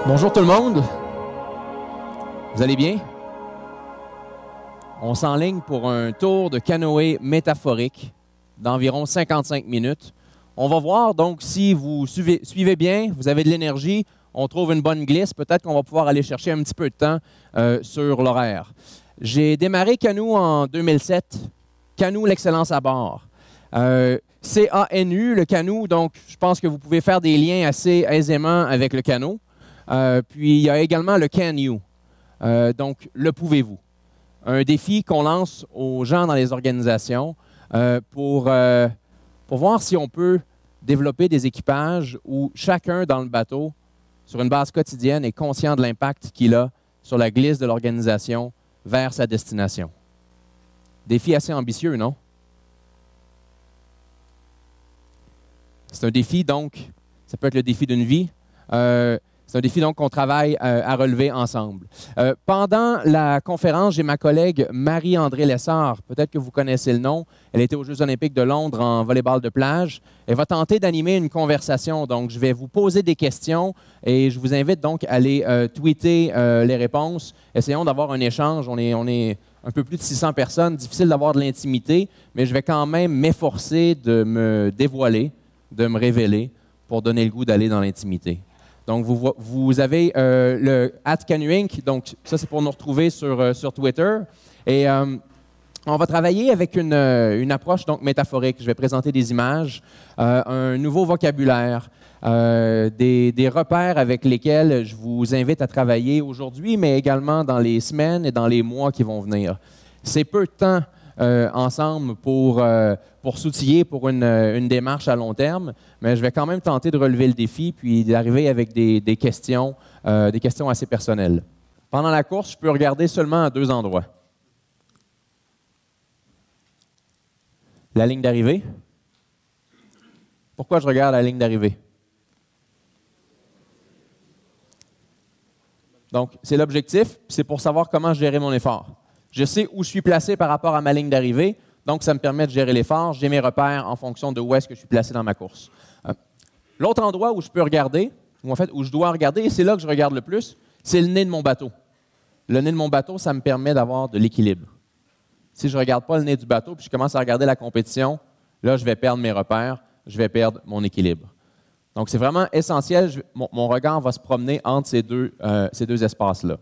Bonjour tout le monde. Vous allez bien? On s'enligne pour un tour de canoë métaphorique d'environ 55 minutes. On va voir donc si vous suivez bien, vous avez de l'énergie, on trouve une bonne glisse, peut-être qu'on va pouvoir aller chercher un petit peu de temps sur l'horaire. J'ai démarré Canoe en 2007, Canoe l'excellence à bord. C-A-N-U, le Canoe, donc je pense que vous pouvez faire des liens assez aisément avec le canot. Puis il y a également le Can You, donc le pouvez-vous. Un défi qu'on lance aux gens dans les organisations pour voir si on peut développer des équipages où chacun dans le bateau, sur une base quotidienne, est conscient de l'impact qu'il a sur la glisse de l'organisation vers sa destination. Défi assez ambitieux, non? C'est un défi, donc, ça peut être le défi d'une vie. C'est un défi donc qu'on travaille à relever ensemble. Pendant la conférence, j'ai ma collègue Marie-André Lessard. Peut-être que vous connaissez le nom. Elle était aux Jeux olympiques de Londres en volleyball de plage. Elle va tenter d'animer une conversation. Donc, je vais vous poser des questions et je vous invite donc à aller tweeter les réponses. Essayons d'avoir un échange. On est un peu plus de 600 personnes. Difficile d'avoir de l'intimité, mais je vais quand même m'efforcer de me dévoiler, de me révéler pour donner le goût d'aller dans l'intimité. Donc, vous avez le @canoeink, donc ça, c'est pour nous retrouver sur Twitter. Et on va travailler avec une approche donc métaphorique. Je vais présenter des images, un nouveau vocabulaire, des repères avec lesquels je vous invite à travailler aujourd'hui, mais également dans les semaines et dans les mois qui vont venir. C'est peu de temps ensemble pour s'outiller pour une démarche à long terme, mais je vais quand même tenter de relever le défi puis d'arriver avec des questions assez personnelles. Pendant la course, je peux regarder seulement à 2 endroits. La ligne d'arrivée. Pourquoi je regarde la ligne d'arrivée? Donc, c'est l'objectif, c'est pour savoir comment gérer mon effort. Je sais où je suis placé par rapport à ma ligne d'arrivée, donc ça me permet de gérer l'effort. J'ai mes repères en fonction de où est-ce que je suis placé dans ma course. L'autre endroit où je peux regarder, ou en fait où je dois regarder, et c'est là que je regarde le plus, c'est le nez de mon bateau. Le nez de mon bateau, ça me permet d'avoir de l'équilibre. Si je ne regarde pas le nez du bateau puis je commence à regarder la compétition, là, je vais perdre mes repères, je vais perdre mon équilibre. Donc, c'est vraiment essentiel. Mon regard va se promener entre ces deux espaces-là.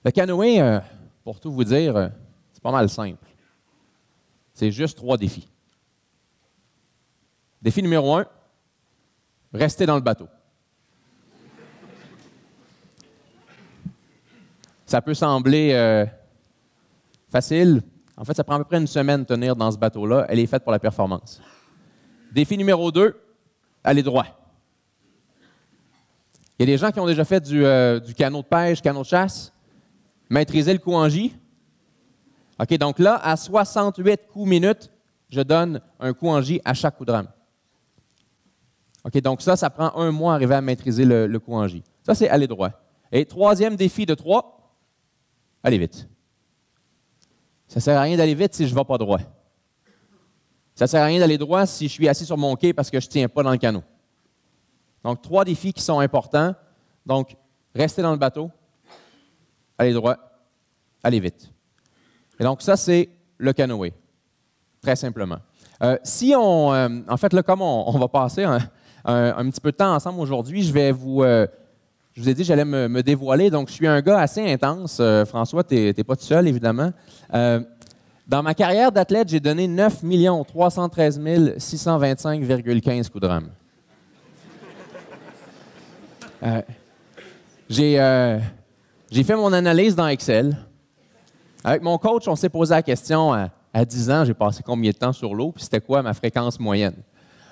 Le canoë, pour tout vous dire, c'est pas mal simple. C'est juste 3 défis. Défi numéro 1, rester dans le bateau. Ça peut sembler facile. En fait, ça prend à peu près une semaine de tenir dans ce bateau-là. Elle est faite pour la performance. Défi numéro 2, aller droit. Il y a des gens qui ont déjà fait du canot de pêche, canot de chasse. Maîtriser le coup en J. OK, donc là, à 68 coups minutes, je donne un coup en J à chaque coup de rame. OK, donc ça prend 1 mois à arriver à maîtriser le coup en J. Ça, c'est aller droit. Et 3e défi de 3, aller vite. Ça ne sert à rien d'aller vite si je ne vais pas droit. Ça ne sert à rien d'aller droit si je suis assis sur mon quai parce que je ne tiens pas dans le canot. Donc, 3 défis qui sont importants. Donc, rester dans le bateau, aller droit, aller vite. Et donc, ça, c'est le canoë, très simplement. En fait, là, comme on va passer un petit peu de temps ensemble aujourd'hui, je vous ai dit que j'allais me dévoiler. Donc, je suis un gars assez intense. François, tu n'es pas tout seul, évidemment. Dans ma carrière d'athlète, j'ai donné 9 313 625,15 coups de rame. J'ai fait mon analyse dans Excel. Avec mon coach, on s'est posé la question à 10 ans, j'ai passé combien de temps sur l'eau, puis c'était quoi ma fréquence moyenne?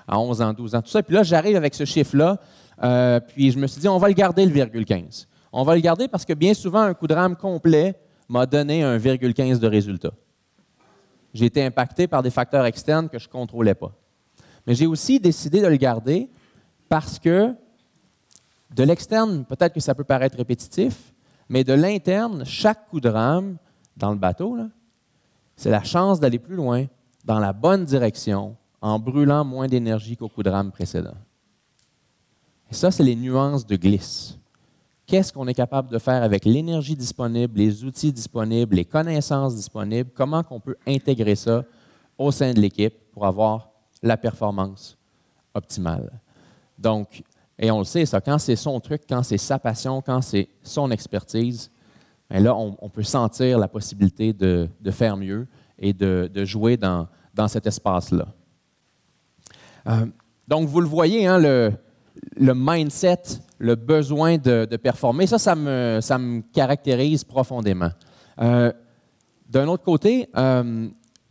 À 11 ans, 12 ans, tout ça. Puis là, j'arrive avec ce chiffre-là, puis je me suis dit, on va le garder, le 0,15. On va le garder parce que bien souvent, un coup de rame complet m'a donné un 0,15 de résultat. J'ai été impacté par des facteurs externes que je ne contrôlais pas. Mais j'ai aussi décidé de le garder parce que de l'externe, peut-être que ça peut paraître répétitif, mais de l'interne, chaque coup de rame dans le bateau, c'est la chance d'aller plus loin, dans la bonne direction, en brûlant moins d'énergie qu'au coup de rame précédent. Et ça, c'est les nuances de glisse. Qu'est-ce qu'on est capable de faire avec l'énergie disponible, les outils disponibles, les connaissances disponibles, comment on peut intégrer ça au sein de l'équipe pour avoir la performance optimale. Donc, et on le sait, ça, quand c'est son truc, quand c'est sa passion, quand c'est son expertise, bien là, on peut sentir la possibilité de faire mieux et de jouer dans cet espace-là. Donc, vous le voyez, hein, le mindset, le besoin de performer, ça me caractérise profondément. D'un autre côté,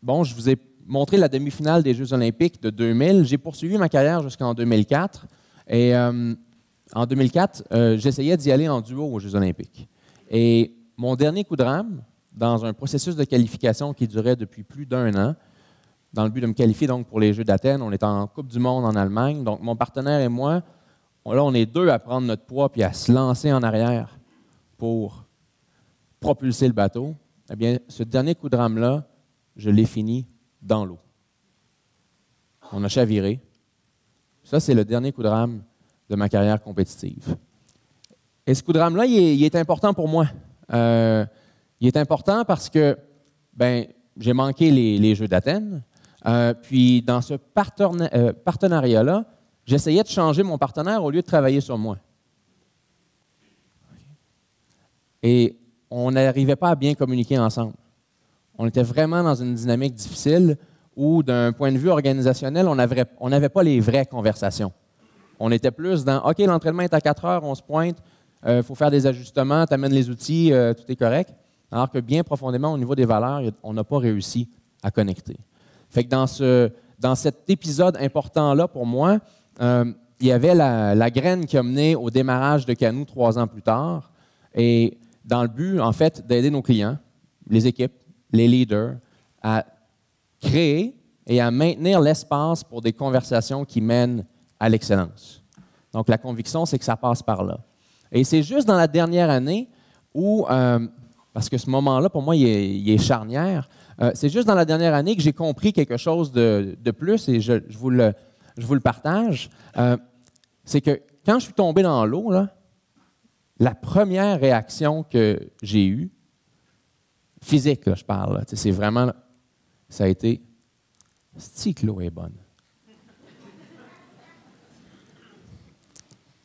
bon, je vous ai montré la demi-finale des Jeux olympiques de 2000. J'ai poursuivi ma carrière jusqu'en 2004. Et en 2004, j'essayais d'y aller en duo aux Jeux olympiques. Et mon dernier coup de rame, dans un processus de qualification qui durait depuis plus d'1 an, dans le but de me qualifier donc pour les Jeux d'Athènes, on est en Coupe du monde en Allemagne. Donc, mon partenaire et moi, là, on est deux à prendre notre poids puis à se lancer en arrière pour propulser le bateau. Eh bien, ce dernier coup de rame-là, je l'ai fini dans l'eau. On a chaviré. Ça, c'est le dernier coup de rame de ma carrière compétitive. Et ce coup de rame-là, il est important pour moi. Il est important parce que j'ai manqué les Jeux d'Athènes. Puis, dans ce partenariat-là, j'essayais de changer mon partenaire au lieu de travailler sur moi. Et on n'arrivait pas à bien communiquer ensemble. On était vraiment dans une dynamique difficile où, d'un point de vue organisationnel, on n'avait pas les vraies conversations. On était plus dans « OK, l'entraînement est à 4 heures, on se pointe, il faut faire des ajustements, tu amènes les outils, tout est correct. » Alors que bien profondément, au niveau des valeurs, on n'a pas réussi à connecter. Fait que dans cet épisode important-là, pour moi, il y avait la graine qui a mené au démarrage de Canoe 3 ans plus tard. Et dans le but, en fait, d'aider nos clients, les équipes, les leaders, à créer et à maintenir l'espace pour des conversations qui mènent à l'excellence. Donc, la conviction, c'est que ça passe par là. Et c'est juste dans la dernière année où, parce que ce moment-là, pour moi, il est charnière, c'est juste dans la dernière année que j'ai compris quelque chose de plus et je vous le partage. C'est que quand je suis tombé dans l'eau, là, la première réaction que j'ai eue, physique, là, je parle, là, c'est vraiment, ça a été « c'est que l'eau est bonne ».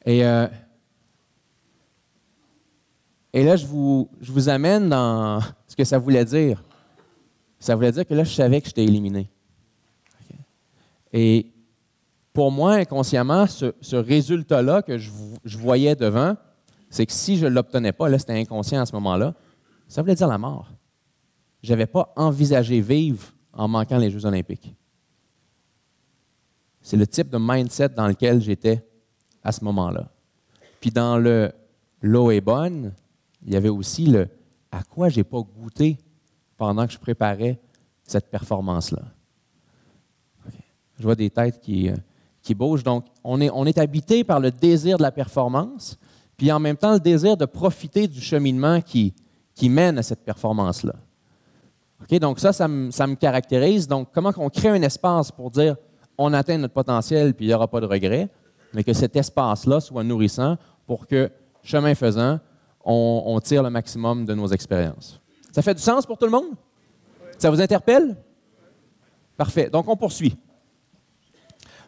Et là, je vous amène dans ce que ça voulait dire. Ça voulait dire que là, je savais que j'étais éliminé. Okay. Et pour moi, inconsciemment, ce résultat-là que je voyais devant, c'est que si je ne l'obtenais pas, là, c'était inconscient à ce moment-là, ça voulait dire la mort. Je n'avais pas envisagé vivre en manquant les Jeux olympiques. C'est le type de mindset dans lequel j'étais à ce moment-là. Puis dans le « l'eau est bonne », il y avait aussi le « à quoi je n'ai pas goûté » pendant que je préparais cette performance-là. Okay. Je vois des têtes qui bougent. Donc, on est habité par le désir de la performance, puis en même temps le désir de profiter du cheminement qui mène à cette performance-là. Okay? Donc ça me caractérise. Donc, comment on crée un espace pour dire on atteint notre potentiel puis il n'y aura pas de regret, mais que cet espace-là soit nourrissant pour que, chemin faisant, on tire le maximum de nos expériences. Ça fait du sens pour tout le monde? Ça vous interpelle? Parfait. Donc, on poursuit.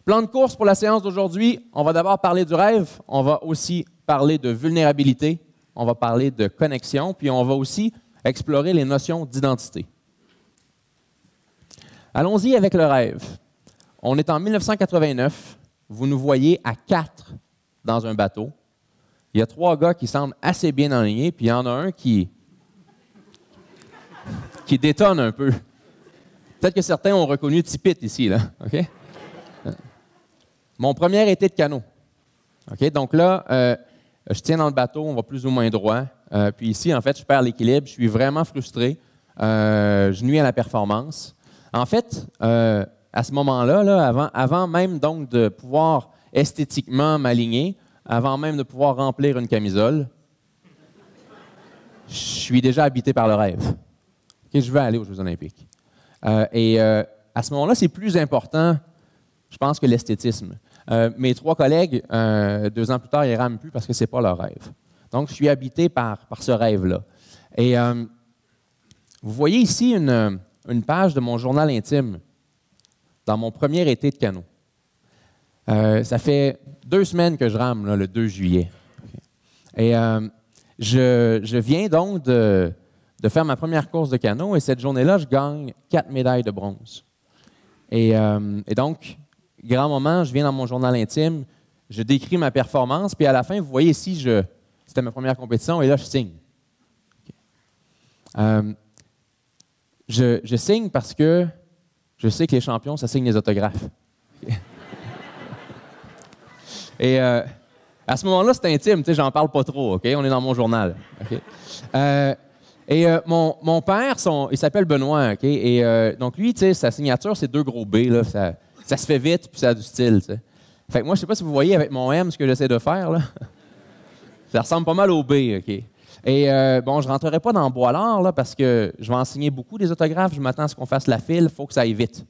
Plan de course pour la séance d'aujourd'hui. On va d'abord parler du rêve. On va aussi parler de vulnérabilité. On va parler de connexion. Puis, on va aussi explorer les notions d'identité. Allons-y avec le rêve. On est en 1989. Vous nous voyez à 4 dans un bateau. Il y a 3 gars qui semblent assez bien alignés, puis il y en a un qui détonne un peu. Peut-être que certains ont reconnu Tipit ici, là. OK? Mon premier été de canot. OK? Donc là, je tiens dans le bateau, on va plus ou moins droit. Puis ici, en fait, je perds l'équilibre, je suis vraiment frustré. Je nuis à la performance. En fait, à ce moment-là, là, avant même donc de pouvoir esthétiquement m'aligner, avant même de pouvoir remplir une camisole, je suis déjà habité par le rêve. Okay, je veux aller aux Jeux olympiques. À ce moment-là, c'est plus important, je pense, que l'esthétisme. Mes 3 collègues, 2 ans plus tard, ils ne rament plus parce que ce n'est pas leur rêve. Donc, je suis habité par ce rêve-là. Et vous voyez ici une page de mon journal intime dans mon premier été de canot. Ça fait 2 semaines que je rame, là, le 2 juillet. Okay. Et je viens donc de faire ma première course de canot et cette journée-là, je gagne 4 médailles de bronze. Et donc, grand moment, je viens dans mon journal intime, je décris ma performance, puis à la fin, vous voyez ici, c'était ma première compétition et là, je signe. Okay. Je signe parce que je sais que les champions, ça signe les autographes. Okay. Et à ce moment-là, c'est intime, j'en parle pas trop, OK? On est dans mon journal. Okay? Mon père, il s'appelle Benoît, OK? Et donc lui, sa signature, c'est 2 gros B, là, ça se fait vite, puis ça a du style, t'sais. Fait que moi, je sais pas si vous voyez avec mon M ce que j'essaie de faire, là. Ça ressemble pas mal au B, OK? Et bon, je ne rentrerai pas dans le bois-l'art, là, parce que je vais en signer beaucoup des autographes, je m'attends à ce qu'on fasse la file, il faut que ça aille vite.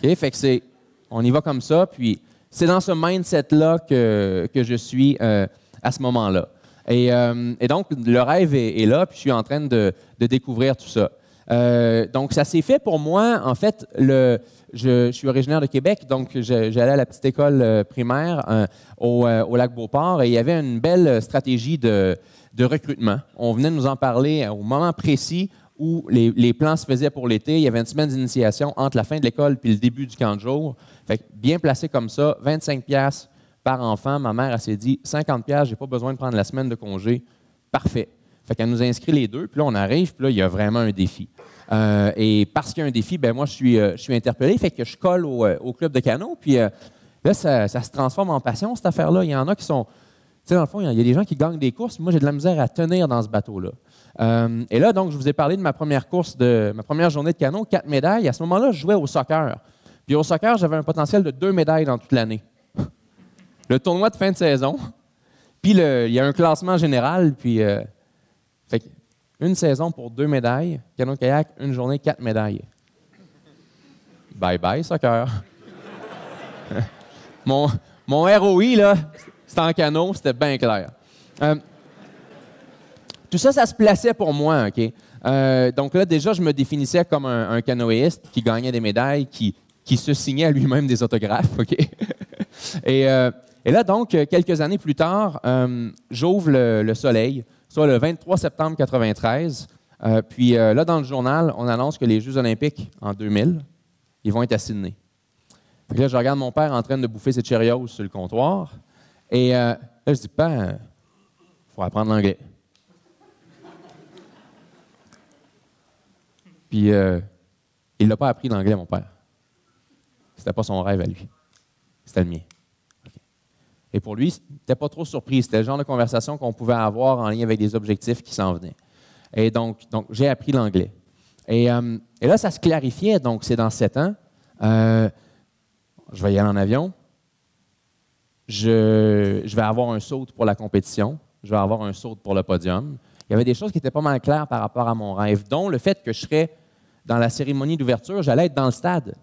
OK? Fait que on y va comme ça, puis c'est dans ce mindset-là que je suis à ce moment-là. Et donc, le rêve est là, puis je suis en train de découvrir tout ça. Donc, ça s'est fait pour moi, en fait, je suis originaire de Québec, donc j'allais à la petite école primaire au Lac-Beauport et il y avait une belle stratégie de recrutement. On venait nous en parler au moment précis où les plans se faisaient pour l'été. Il y avait une semaine d'initiation entre la fin de l'école et le début du camp de jour. Fait que bien placé comme ça, 25$ par enfant. Ma mère, elle s'est dit 50$, j'ai pas besoin de prendre la semaine de congé. Parfait. Fait qu'elle nous inscrit les 2, puis là, on arrive, puis là, il y a vraiment un défi. Et parce qu'il y a un défi, ben moi, je suis interpellé, fait que je colle au club de canot, puis là, ça se transforme en passion, cette affaire-là. Il y en a qui sont... Tu sais, dans le fond, il y a des gens qui gagnent des courses. Moi, j'ai de la misère à tenir dans ce bateau-là. Et là, donc, je vous ai parlé de ma première course, de ma première journée de canot, 4 médailles. À ce moment-là, je jouais au soccer. Puis au soccer, j'avais un potentiel de 2 médailles dans toute l'année. Le tournoi de fin de saison, puis il y a un classement général, puis... fait une saison pour 2 médailles, canot-kayak, une journée, 4 médailles. Bye-bye, soccer. Mon ROI, là, c'était en canot, c'était bien clair. Tout ça, ça se plaçait pour moi, OK? Donc là, déjà, je me définissais comme un canoïste qui gagnait des médailles, qui se signait à lui-même des autographes, OK? Et là, donc, quelques années plus tard, j'ouvre le Soleil, soit le 23 septembre 1993. Puis là, dans le journal, on annonce que les Jeux olympiques, en 2000, ils vont être à Sydney. Fait que là, je regarde mon père en train de bouffer ses Cheerios sur le comptoir. Et là, je dis, Père, il faut apprendre l'anglais. Puis, il ne l'a pas appris l'anglais, mon père. C'était pas son rêve à lui. C'était le mien. Okay. Et pour lui, c'était pas trop surpris. C'était le genre de conversation qu'on pouvait avoir en lien avec des objectifs qui s'en venaient. Et donc j'ai appris l'anglais. Et là, ça se clarifiait. Donc, c'est dans 7 ans. Je vais y aller en avion. Je vais avoir un saut pour la compétition. Je vais avoir un saut pour le podium. Il y avait des choses qui étaient pas mal claires par rapport à mon rêve, dont le fait que je serais dans la cérémonie d'ouverture, j'allais être dans le stade.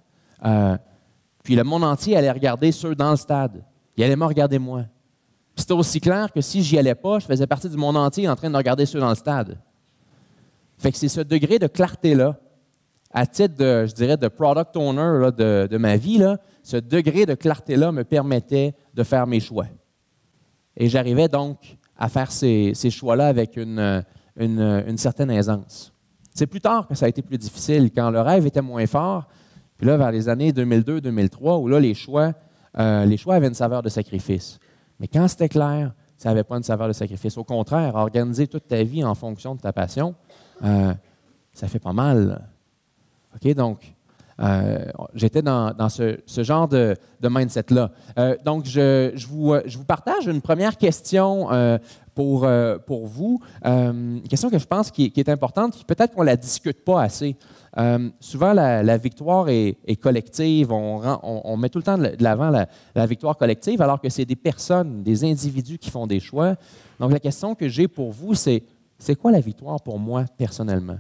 Puis le monde entier allait regarder ceux dans le stade. Il allait me regarder moi. C'était aussi clair que si j'y allais pas, je faisais partie du monde entier en train de regarder ceux dans le stade. Fait que c'est ce degré de clarté-là, à titre de, je dirais, de product owner là, de ma vie, là, ce degré de clarté-là me permettait de faire mes choix. Et j'arrivais donc à faire ces choix-là avec une certaine aisance. C'est plus tard que ça a été plus difficile, quand le rêve était moins fort, puis là, vers les années 2002-2003, où là, les choix avaient une saveur de sacrifice. Mais quand c'était clair, ça n'avait pas une saveur de sacrifice. Au contraire, organiser toute ta vie en fonction de ta passion, ça fait pas mal. OK? Donc, j'étais dans ce genre de mindset-là. Donc, je vous partage une première question pour vous. Une question que je pense qui est importante, peut-être qu'on ne la discute pas assez. Souvent, la victoire est collective. On met tout le temps de l'avant la victoire collective, alors que c'est des personnes, des individus qui font des choix. Donc, la question que j'ai pour vous, c'est quoi la victoire pour moi personnellement?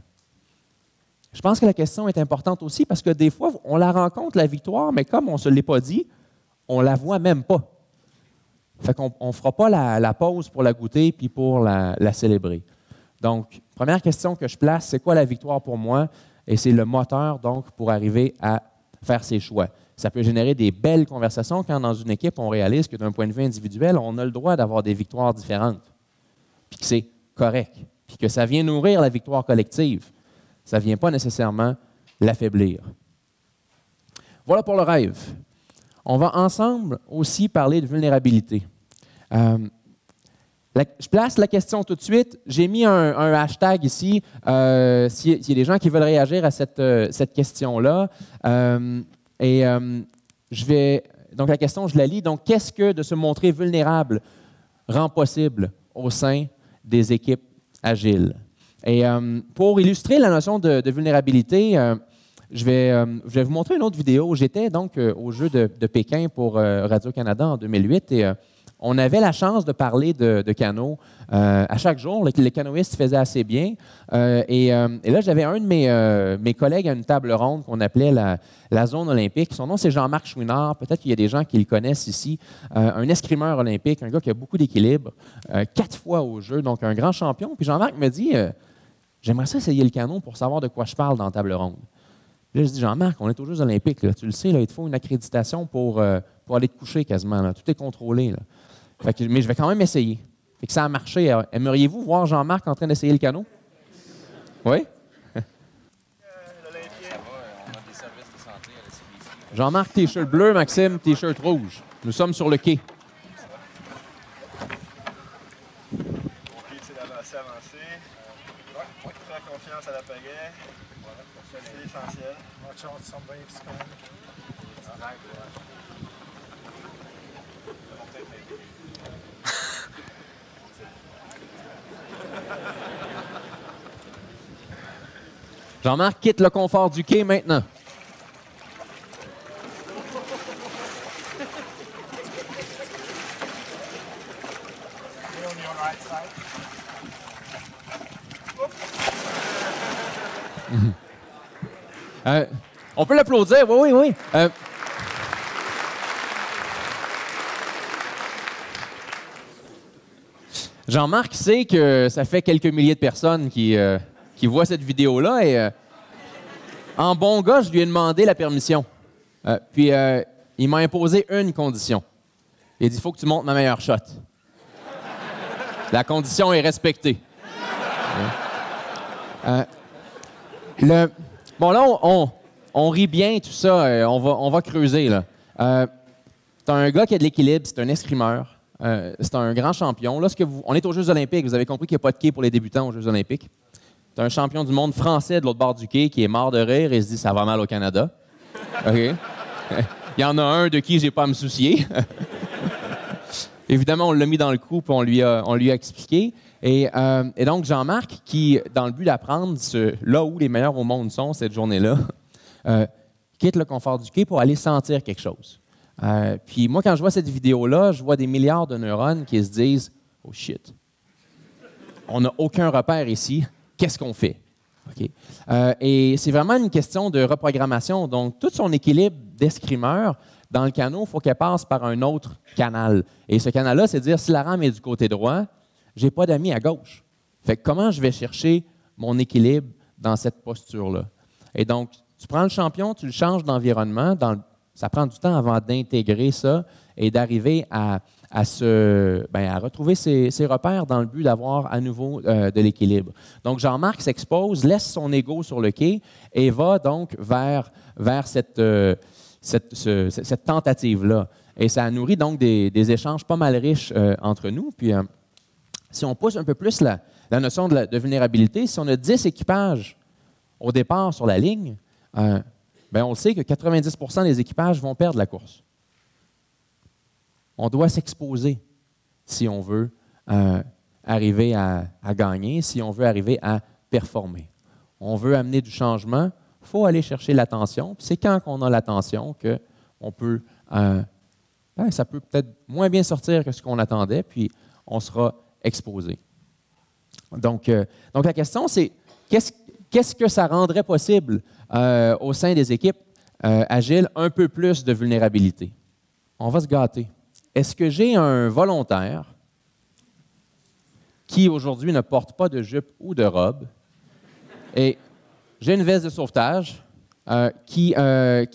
Je pense que la question est importante aussi parce que des fois, on la rencontre, la victoire, mais comme on ne se l'est pas dit, on ne la voit même pas. Fait qu'on ne fera pas la pause pour la goûter puis pour la célébrer. Donc, première question que je place, c'est quoi la victoire pour moi? Et c'est le moteur, donc, pour arriver à faire ses choix. Ça peut générer des belles conversations quand, dans une équipe, on réalise que d'un point de vue individuel, on a le droit d'avoir des victoires différentes, puis que c'est correct, puis que ça vient nourrir la victoire collective. Ça ne vient pas nécessairement l'affaiblir. Voilà pour le rêve. On va ensemble aussi parler de vulnérabilité. Je place la question tout de suite. J'ai mis un hashtag ici, s'il y a des gens qui veulent réagir à cette question-là. Donc la question, je la lis. Donc, qu'est-ce que de se montrer vulnérable rend possible au sein des équipes agiles? Et pour illustrer la notion de vulnérabilité, je vais vous montrer une autre vidéo. J'étais donc au Jeu de Pékin pour Radio-Canada en 2008 et on avait la chance de parler de canot à chaque jour. Les canoïstes faisaient assez bien. Et là, j'avais un de mes collègues à une table ronde qu'on appelait la zone olympique. Son nom, c'est Jean-Marc Chouinard. Peut-être qu'il y a des gens qui le connaissent ici. Un escrimeur olympique, un gars qui a beaucoup d'équilibre, 4 fois au jeu, donc un grand champion. Puis Jean-Marc me dit j'aimerais ça essayer le canot pour savoir de quoi je parle dans la table ronde. Là, je dis Jean-Marc, on est aux Jeux olympiques. Là. Tu le sais, là, il te faut une accréditation pour aller te coucher quasiment. Là. Tout est contrôlé. Là. Mais je vais quand même essayer. Fait que ça a marché. Aimeriez-vous voir Jean-Marc en train d'essayer le canot? Oui? Jean-Marc, T-shirt bleu, Maxime, T-shirt rouge. Nous sommes sur le quai. Faire confiance à la pagaie. C'est essentiel. Watch out, some waves coming. Jean-Marc quitte le confort du quai maintenant. On peut l'applaudir, oui, oui, oui. Jean-Marc sait que ça fait quelques milliers de personnes qui voient cette vidéo-là et en bon gars, je lui ai demandé la permission. Puis il m'a imposé une condition. Il a dit, il faut que tu montes ma meilleure shot. La condition est respectée. Bon, là, on rit bien, tout ça. On va creuser, là. C'est un gars qui a de l'équilibre, c'est un escrimeur. C'est un grand champion. Là, on est aux Jeux olympiques. Vous avez compris qu'il n'y a pas de quai pour les débutants aux Jeux olympiques. C'est un champion du monde français de l'autre bord du quai qui est mort de rire et se dit « ça va mal au Canada ». OK. Il y en a un de qui je n'ai pas à me soucier. Évidemment, on l'a mis dans le coup et on lui a expliqué. Et donc, Jean-Marc, qui, dans le but d'apprendre là où les meilleurs au monde sont cette journée-là, quitte le confort du quai pour aller sentir quelque chose. Puis moi, quand je vois cette vidéo-là, je vois des milliards de neurones qui se disent « Oh shit, on n'a aucun repère ici, qu'est-ce qu'on fait? » Okay. Et c'est vraiment une question de reprogrammation. Donc, tout son équilibre d'escrimeur dans le canot, il faut qu'elle passe par un autre canal. Et ce canal-là, c'est de dire si la rame est du côté droit, je n'ai pas d'amis à gauche. Fait que comment je vais chercher mon équilibre dans cette posture-là? Et donc, tu prends le champion, tu le changes d'environnement. Ça prend du temps avant d'intégrer ça et d'arriver à retrouver ses repères dans le but d'avoir à nouveau de l'équilibre. Donc, Jean-Marc s'expose, laisse son ego sur le quai et va donc vers cette tentative-là. Et ça nourrit donc des échanges pas mal riches entre nous. Puis, si on pousse un peu plus la notion de vulnérabilité, si on a 10 équipages au départ sur la ligne, on le sait que 90% des équipages vont perdre la course. On doit s'exposer si on veut arriver à gagner, si on veut arriver à performer. On veut amener du changement, il faut aller chercher l'attention. C'est quand on a l'attention qu'on peut, ça peut peut-être moins bien sortir que ce qu'on attendait, puis on sera exposé. Donc la question, c'est qu'est-ce que ça rendrait possible au sein des équipes agiles un peu plus de vulnérabilité? On va se gâter. Est-ce que j'ai un volontaire qui, aujourd'hui, ne porte pas de jupe ou de robe et j'ai une veste de sauvetage qui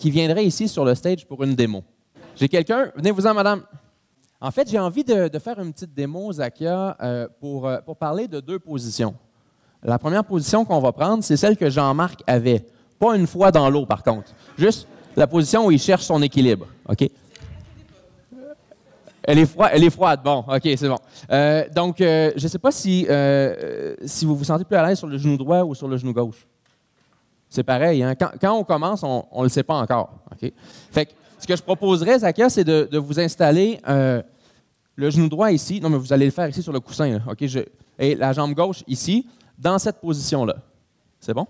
viendrait ici sur le stage pour une démo? J'ai quelqu'un? Venez-vous-en, madame. En fait, j'ai envie de faire une petite démo, Zakia, pour parler de 2 positions. La première position qu'on va prendre, c'est celle que Jean-Marc avait. Pas une fois dans l'eau, par contre. Juste la position où il cherche son équilibre. OK? Elle est froide. Bon, OK, c'est bon. Donc, je ne sais pas si vous vous sentez plus à l'aise sur le genou droit ou sur le genou gauche. C'est pareil, hein? Quand on commence, on ne le sait pas encore. OK? Fait que, ce que je proposerais, Zakia, c'est de vous installer le genou droit ici. Non, mais vous allez le faire ici sur le coussin. Là, OK? Et la jambe gauche ici, dans cette position-là. C'est bon?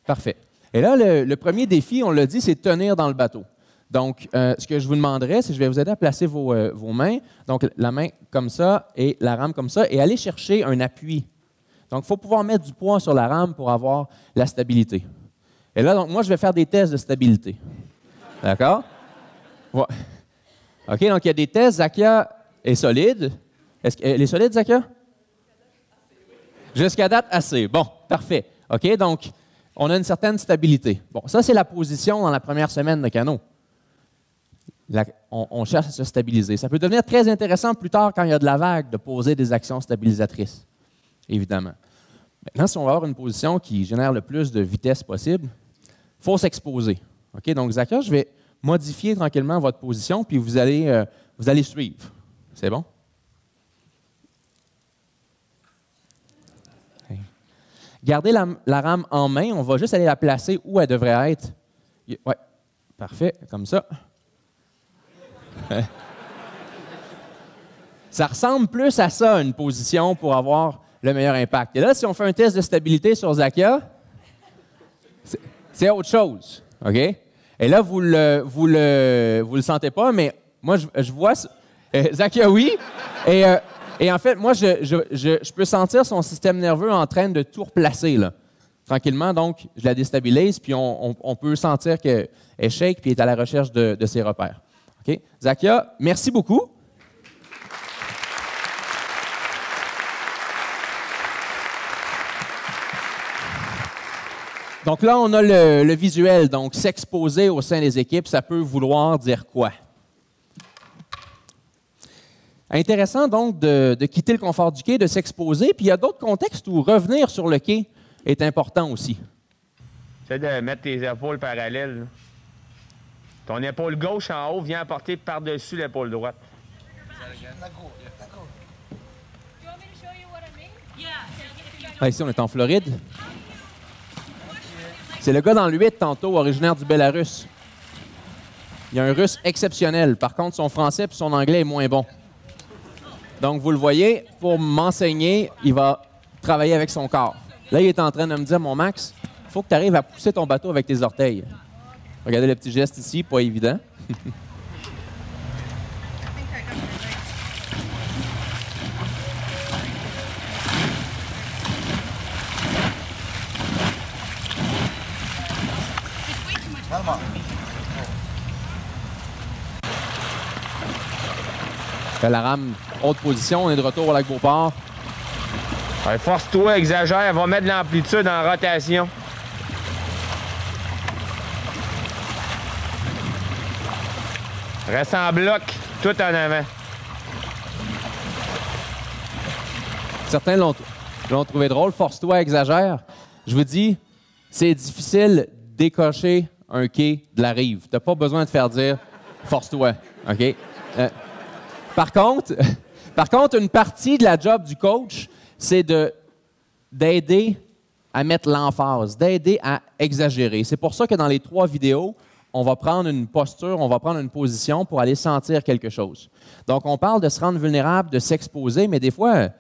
Parfait. Et là, le premier défi, on l'a dit, c'est tenir dans le bateau. Donc, ce que je vous demanderais, c'est que je vais vous aider à placer vos mains. Donc, la main comme ça et la rame comme ça, et aller chercher un appui. Donc, il faut pouvoir mettre du poids sur la rame pour avoir la stabilité. Et là, donc, moi, je vais faire des tests de stabilité. D'accord? Ouais. OK, donc il y a des tests. Zakia est solide. Est-ce qu'elle est solide, Zakia? Jusqu'à date, assez. Bon, parfait. OK, donc, on a une certaine stabilité. Bon, ça, c'est la position dans la première semaine de canot. On cherche à se stabiliser. Ça peut devenir très intéressant plus tard quand il y a de la vague de poser des actions stabilisatrices, évidemment. Maintenant, si on va avoir une position qui génère le plus de vitesse possible, il faut s'exposer. OK, donc, Zakia, je vais modifier tranquillement votre position, puis vous allez suivre. C'est bon? Gardez la rame en main. On va juste aller la placer où elle devrait être. Oui, parfait, comme ça. Ça ressemble plus à ça, une position, pour avoir le meilleur impact. Et là, si on fait un test de stabilité sur Zakia, c'est autre chose. OK? Et là, vous le sentez pas, mais moi, je vois... Zakia, oui. Et en fait, moi, je peux sentir son système nerveux en train de tout replacer, là. Tranquillement, donc, je la déstabilise, puis on peut sentir qu'elle shake, puis elle est à la recherche de ses repères. OK? Zakia, merci beaucoup. Donc là, on a le visuel. Donc, s'exposer au sein des équipes, ça peut vouloir dire quoi? Intéressant donc de quitter le confort du quai, de s'exposer. Puis il y a d'autres contextes où revenir sur le quai est important aussi. Essaye de mettre tes épaules parallèles. Là. Ton épaule gauche en haut vient apporter par-dessus l'épaule droite. Ah, ici, on est en Floride. C'est le gars dans le 8 tantôt, originaire du Bélarus. Il y a un russe exceptionnel. Par contre, son français et son anglais est moins bon. Donc, vous le voyez, pour m'enseigner, il va travailler avec son corps. Là, il est en train de me dire, mon Max, il faut que tu arrives à pousser ton bateau avec tes orteils. Regardez le petit geste ici, pas évident. La rame, haute position, on est de retour au lac Beauport. Ouais, force-toi, exagère, va mettre de l'amplitude en rotation. Reste en bloc, tout en avant. Certains l'ont trouvé drôle. Force-toi, exagère. Je vous dis, c'est difficile d'écocher un quai de la rive. Tu n'as pas besoin de faire dire « force-toi ». OK? Par contre, une partie de la job du coach, c'est d'aider à mettre l'emphase, d'aider à exagérer. C'est pour ça que dans les 3 vidéos, on va prendre une posture, on va prendre une position pour aller sentir quelque chose. Donc, on parle de se rendre vulnérable, de s'exposer, mais des fois, il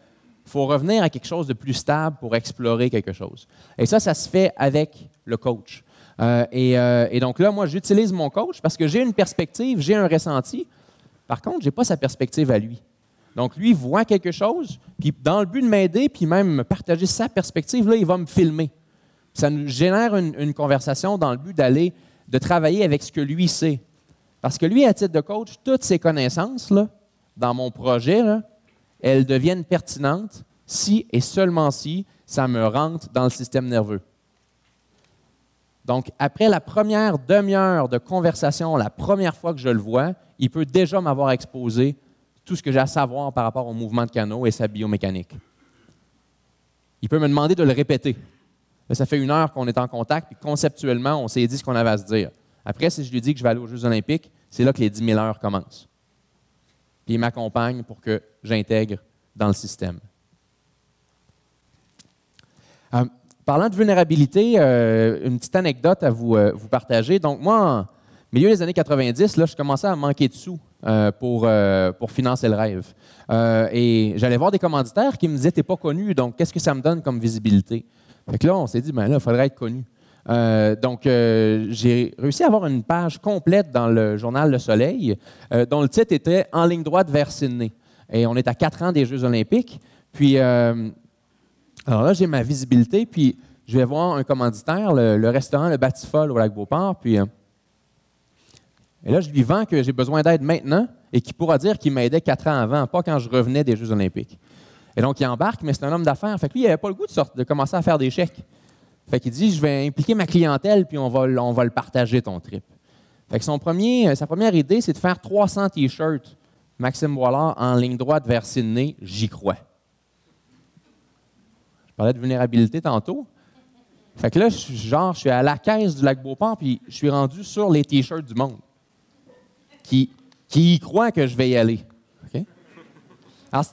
faut revenir à quelque chose de plus stable pour explorer quelque chose. Et ça se fait avec le coach. Et donc là, moi, j'utilise mon coach parce que j'ai une perspective, j'ai un ressenti. Par contre, je n'ai pas sa perspective à lui. Donc, lui, il voit quelque chose, puis dans le but de m'aider, puis même me partager sa perspective, là, il va me filmer. Ça nous génère une conversation dans le but de travailler avec ce que lui sait. Parce que lui, à titre de coach, toutes ses connaissances là, dans mon projet, là, elles deviennent pertinentes si et seulement si ça me rentre dans le système nerveux. Donc, après la première demi-heure de conversation, la première fois que je le vois, il peut déjà m'avoir exposé tout ce que j'ai à savoir par rapport au mouvement de canot et sa biomécanique. Il peut me demander de le répéter. Là, ça fait 1 heure qu'on est en contact, puis conceptuellement, on s'est dit ce qu'on avait à se dire. Après, si je lui dis que je vais aller aux Jeux olympiques, c'est là que les 10 000 heures commencent. Puis il m'accompagne pour que j'intègre dans le système. Parlant de vulnérabilité, une petite anecdote à vous partager. Donc, moi, au milieu des années 90, là, je commençais à manquer de sous pour financer le rêve. Et j'allais voir des commanditaires qui me disaient « T'es pas connu, donc qu'est-ce que ça me donne comme visibilité? » Fait que là, on s'est dit « Ben là, il faudrait être connu. » Donc, j'ai réussi à avoir une page complète dans le journal Le Soleil, dont le titre était « En ligne droite vers Sydney ». Et on est à 4 ans des Jeux olympiques. Puis, alors là, j'ai ma visibilité, puis je vais voir un commanditaire, le restaurant Le Batifol au Lac-Beauport, puis et là, je lui vends que j'ai besoin d'aide maintenant et qu'il pourra dire qu'il m'aidait 4 ans avant, pas quand je revenais des Jeux olympiques. Et donc, il embarque, mais c'est un homme d'affaires. Fait que lui, il n'avait pas le goût de commencer à faire des chèques. Fait qu'il dit, je vais impliquer ma clientèle, puis on va le partager, ton trip. Fait que sa première idée, c'est de faire 300 T-shirts Maxime Boilard en ligne droite vers Sydney, j'y crois. Je parlais de vulnérabilité tantôt. Fait que là, je suis à la caisse du Lac-Beauport, puis je suis rendu sur les T-shirts du monde qui y croient que je vais y aller. Okay? Alors,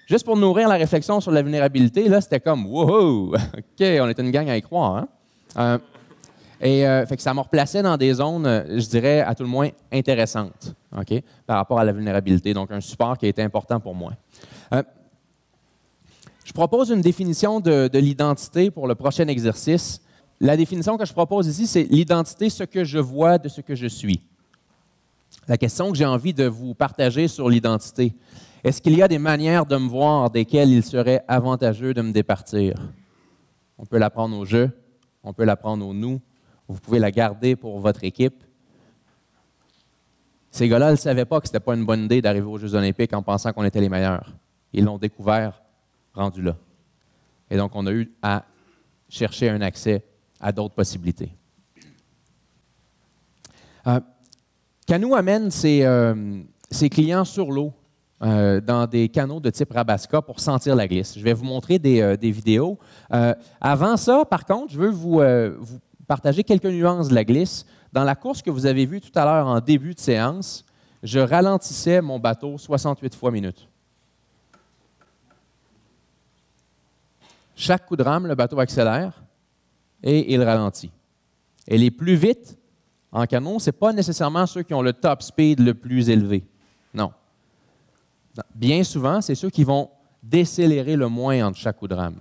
juste pour nourrir la réflexion sur la vulnérabilité, là, c'était comme « Wow! OK, on est une gang à y croire. Hein? » fait que ça me replaçait dans des zones, je dirais, à tout le moins intéressantes, okay, par rapport à la vulnérabilité. Donc, un support qui a été important pour moi. Je propose une définition de l'identité pour le prochain exercice. La définition que je propose ici, c'est l'identité, ce que je vois de ce que je suis. La question que j'ai envie de vous partager sur l'identité, est-ce qu'il y a des manières de me voir desquelles il serait avantageux de me départir? On peut la prendre au jeu, on peut la prendre au nous, vous pouvez la garder pour votre équipe. Ces gars-là ne savaient pas que ce n'était pas une bonne idée d'arriver aux Jeux olympiques en pensant qu'on était les meilleurs. Ils l'ont découvert rendu là. Et donc, on a eu à chercher un accès à d'autres possibilités. Canoe amène ses clients sur l'eau dans des canots de type Rabasca pour sentir la glisse. Je vais vous montrer des vidéos. Avant ça, par contre, je veux vous partager quelques nuances de la glisse. Dans la course que vous avez vue tout à l'heure en début de séance, je ralentissais mon bateau 68 fois minute. Chaque coup de rame, le bateau accélère et il ralentit. Et les plus vite en canot, ce n'est pas nécessairement ceux qui ont le top speed le plus élevé. Non. Bien souvent, c'est ceux qui vont décélérer le moins entre chaque coup de rame.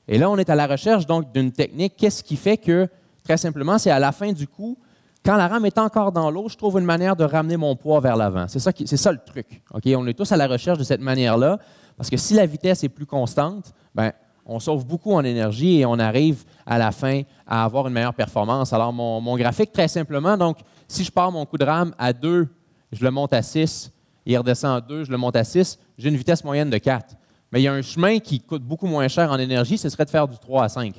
Et là, on est à la recherche donc d'une technique. Qu'est-ce qui fait que, très simplement, c'est à la fin du coup, quand la rame est encore dans l'eau, je trouve une manière de ramener mon poids vers l'avant. C'est ça le truc. Okay? On est tous à la recherche de cette manière-là, parce que si la vitesse est plus constante, bien, on sauve beaucoup en énergie et on arrive à la fin à avoir une meilleure performance. Alors, mon graphique, très simplement, donc, si je pars mon coup de rame à 2, je le monte à 6, il redescend à 2, je le monte à 6, j'ai une vitesse moyenne de 4. Mais il y a un chemin qui coûte beaucoup moins cher en énergie, ce serait de faire du 3 à 5.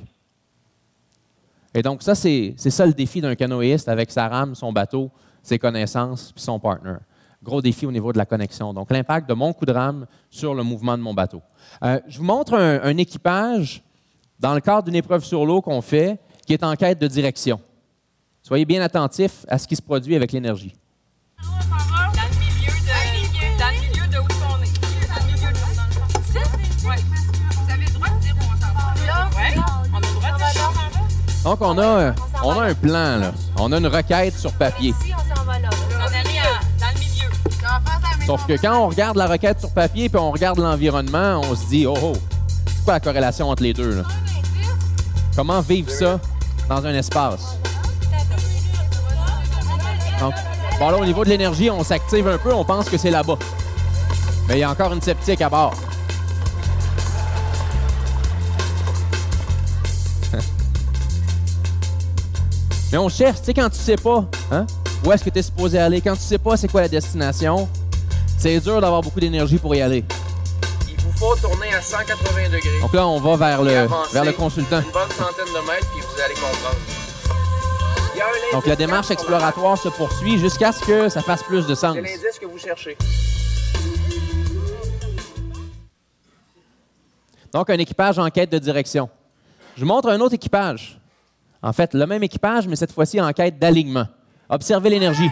Et donc, ça, c'est ça le défi d'un canoïste avec sa rame, son bateau, ses connaissances puis son partner. Gros défi au niveau de la connexion. Donc, l'impact de mon coup de rame sur le mouvement de mon bateau. Je vous montre un équipage dans le cadre d'une épreuve sur l'eau qu'on fait qui est en quête de direction. Soyez bien attentifs à ce qui se produit avec l'énergie. Dans le milieu de où on est. Dans le milieu de l'eau. Oui. Vous avez le droit de dire où on s'en va. Là? Oui. On a le droit de dire où on s'en va. Donc, on a un plan, là. On a une requête sur papier. Ici, on s'en va là. On est dans le milieu. Sauf que quand on regarde la requête sur papier puis on regarde l'environnement, on se dit, oh, c'est quoi la corrélation entre les deux, là? Comment vivre ça dans un espace? Donc, bon, là, au niveau de l'énergie, on s'active un peu, on pense que c'est là-bas. Mais il y a encore une sceptique à bord. Mais on cherche, tu sais, quand tu sais pas, hein, où est-ce que tu es supposé aller, quand tu sais pas c'est quoi la destination, c'est dur d'avoir beaucoup d'énergie pour y aller. Il vous faut tourner à 180 degrés. Donc là, on va vers le consultant. Une bonne centaine de mètres, puis vous allez comprendre. Donc la démarche exploratoire se poursuit jusqu'à ce que ça fasse plus de sens. C'est l'indice que vous cherchez. Donc un équipage en quête de direction. Je vous montre un autre équipage. En fait, le même équipage, mais cette fois-ci en quête d'alignement. Observez l'énergie.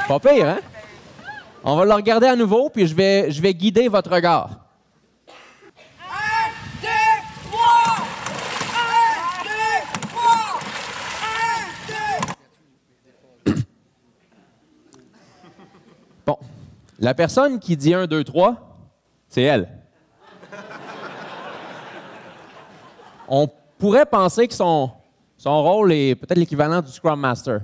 Pas pire, hein? On va le regarder à nouveau, puis je vais guider votre regard. 1, 2, 3! 1, 2, 3! 1, 2! Bon. La personne qui dit 1, 2, 3, c'est elle. On pourrait penser que son rôle est peut-être l'équivalent du Scrum Master.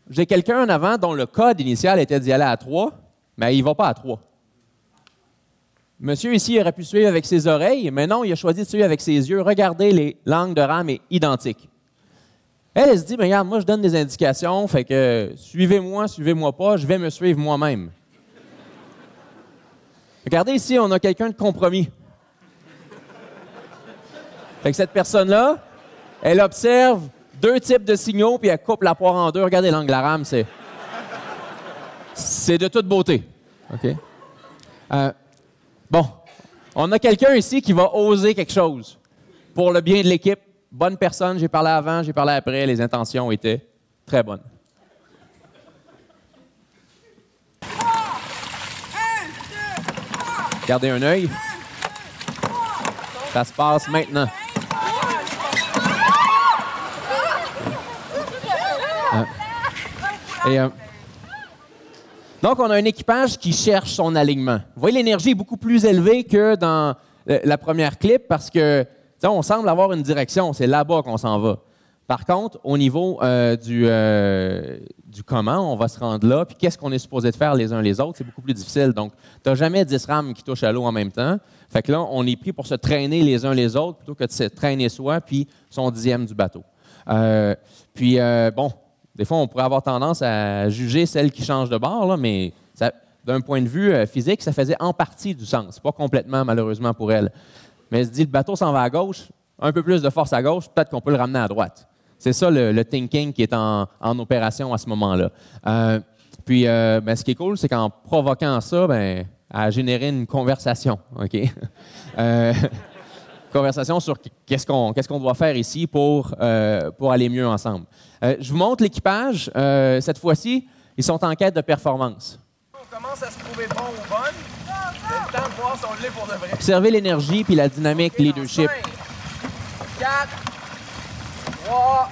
J'ai quelqu'un en avant dont le code initial était d'y aller à 3, mais il ne va pas à 3. Monsieur ici aurait pu suivre avec ses oreilles, mais non, il a choisi de suivre avec ses yeux. Regardez, les langues de rame est identique. Elle se dit, ben, regarde, moi je donne des indications, fait que suivez-moi pas, je vais me suivre moi-même. Regardez ici, on a quelqu'un de compromis. Fait que cette personne-là, elle observe 2 types de signaux, puis elle coupe la poire en 2. Regardez l'angle de la rame, c'est de toute beauté. OK? Bon, on a quelqu'un ici qui va oser quelque chose pour le bien de l'équipe. Bonne personne, j'ai parlé avant, j'ai parlé après, les intentions étaient très bonnes. 3, 1, 2, 3! Gardez un œil. Ça se passe maintenant. Donc, on a un équipage qui cherche son alignement. Vous voyez, l'énergie est beaucoup plus élevée que dans la première clip parce que, on semble avoir une direction. C'est là-bas qu'on s'en va. Par contre, au niveau du comment on va se rendre là, puis qu'est-ce qu'on est supposé de faire les uns les autres, c'est beaucoup plus difficile. Donc, tu n'as jamais 10 rames qui touchent à l'eau en même temps. Fait que là, on est pris pour se traîner les uns les autres plutôt que de se traîner soi, puis son 10e du bateau. Bon, des fois, on pourrait avoir tendance à juger celle qui change de bord, là, mais d'un point de vue physique, ça faisait en partie du sens. Pas complètement, malheureusement, pour elle. Mais elle se dit, le bateau s'en va à gauche, un peu plus de force à gauche, peut-être qu'on peut le ramener à droite. C'est ça le thinking qui est en opération à ce moment-là. Ce qui est cool, c'est qu'en provoquant ça, elle a généré une conversation. OK? Conversation sur qu'est-ce qu'on doit faire ici pour aller mieux ensemble. Je vous montre l'équipage. Cette fois-ci, ils sont en quête de performance. On commence à se trouver bon ou bonne. C'est le temps de voir si on l'est pour de vrai. Observez l'énergie puis la dynamique leadership. 4, 3,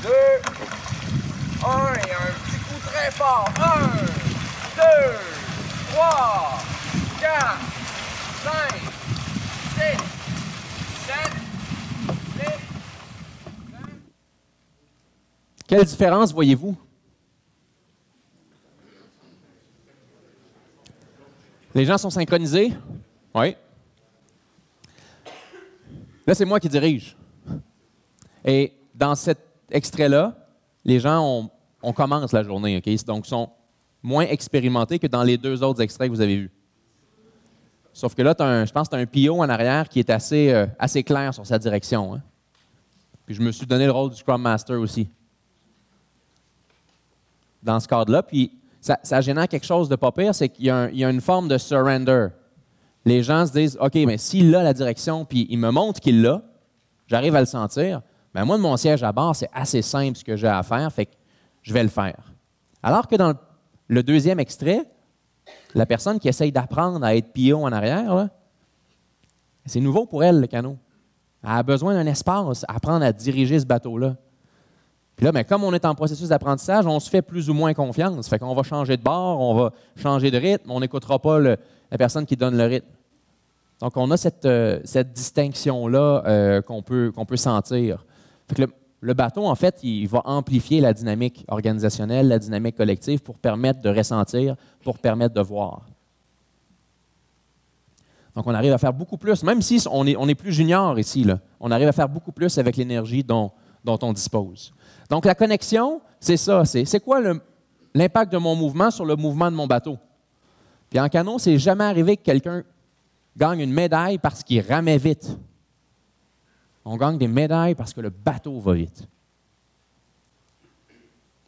2, 1 et un petit coup très fort. 1, 2, 3, 4, 5, 6, 7, 8. Quelle différence voyez-vous? Les gens sont synchronisés? Oui. Là, c'est moi qui dirige. Et dans cet extrait-là, les gens, on commence la journée, OK? Donc, sont moins expérimentés que dans les 2 autres extraits que vous avez vus. Sauf que là, je pense que tu as un PO en arrière qui est assez clair sur sa direction. Hein? Puis je me suis donné le rôle du Scrum Master aussi. Dans ce cadre-là. Puis ça génère quelque chose de pas pire, c'est qu'il y a une forme de surrender. Les gens se disent, OK, mais s'il a la direction, puis il me montre qu'il l'a, j'arrive à le sentir, bien moi, de mon siège à bord, c'est assez simple ce que j'ai à faire, fait que je vais le faire. Alors que dans le 2e extrait, la personne qui essaye d'apprendre à être PO en arrière, là, c'est nouveau pour elle, le canot. Elle a besoin d'un espace à apprendre à diriger ce bateau-là. Puis là, bien, comme on est en processus d'apprentissage, on se fait plus ou moins confiance. Fait qu'on va changer de bord, on va changer de rythme, on n'écoutera pas la personne qui donne le rythme. Donc, on a cette distinction-là qu'on peut sentir. Fait que le bateau, en fait, il va amplifier la dynamique organisationnelle, la dynamique collective pour permettre de ressentir, pour permettre de voir. Donc, on arrive à faire beaucoup plus, même si on est plus junior ici, là, on arrive à faire beaucoup plus avec l'énergie dont on dispose. Donc, la connexion, c'est ça. C'est quoi l'impact de mon mouvement sur le mouvement de mon bateau? Puis en canot, c'est jamais arrivé que quelqu'un gagne une médaille parce qu'il ramait vite. On gagne des médailles parce que le bateau va vite.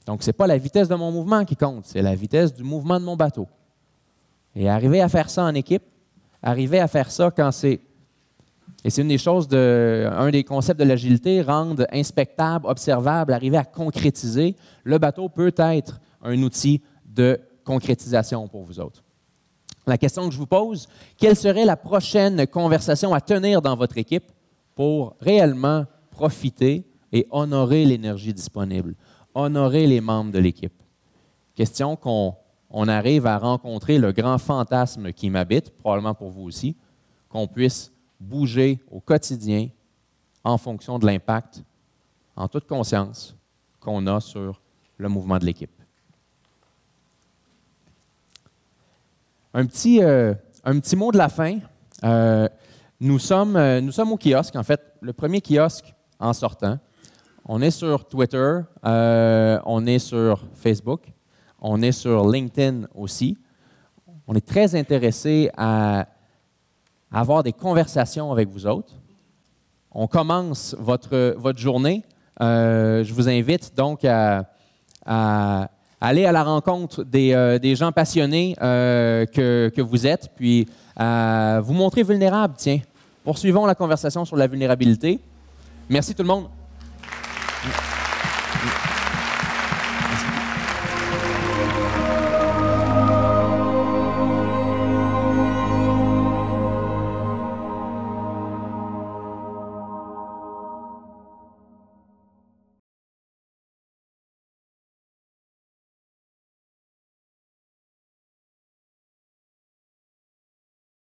Donc, ce n'est pas la vitesse de mon mouvement qui compte, c'est la vitesse du mouvement de mon bateau. Et arriver à faire ça en équipe, arriver à faire ça quand c'est... Et c'est une des choses, un des concepts de l'agilité, rendre inspectable, observable, arriver à concrétiser. Le bateau peut être un outil de concrétisation pour vous autres. La question que je vous pose, quelle serait la prochaine conversation à tenir dans votre équipe pour réellement profiter et honorer l'énergie disponible, honorer les membres de l'équipe? Question qu'on arrive à rencontrer le grand fantasme qui m'habite, probablement pour vous aussi, qu'on puisse bouger au quotidien en fonction de l'impact, en toute conscience, qu'on a sur le mouvement de l'équipe. Un petit mot de la fin. Nous sommes au kiosque, en fait, le premier kiosque en sortant. On est sur Twitter, on est sur Facebook, on est sur LinkedIn aussi. On est très intéressé à avoir des conversations avec vous autres. On commence votre journée. Je vous invite donc à aller à la rencontre des gens passionnés que vous êtes, puis à vous montrer vulnérable. Tiens, poursuivons la conversation sur la vulnérabilité. Merci tout le monde.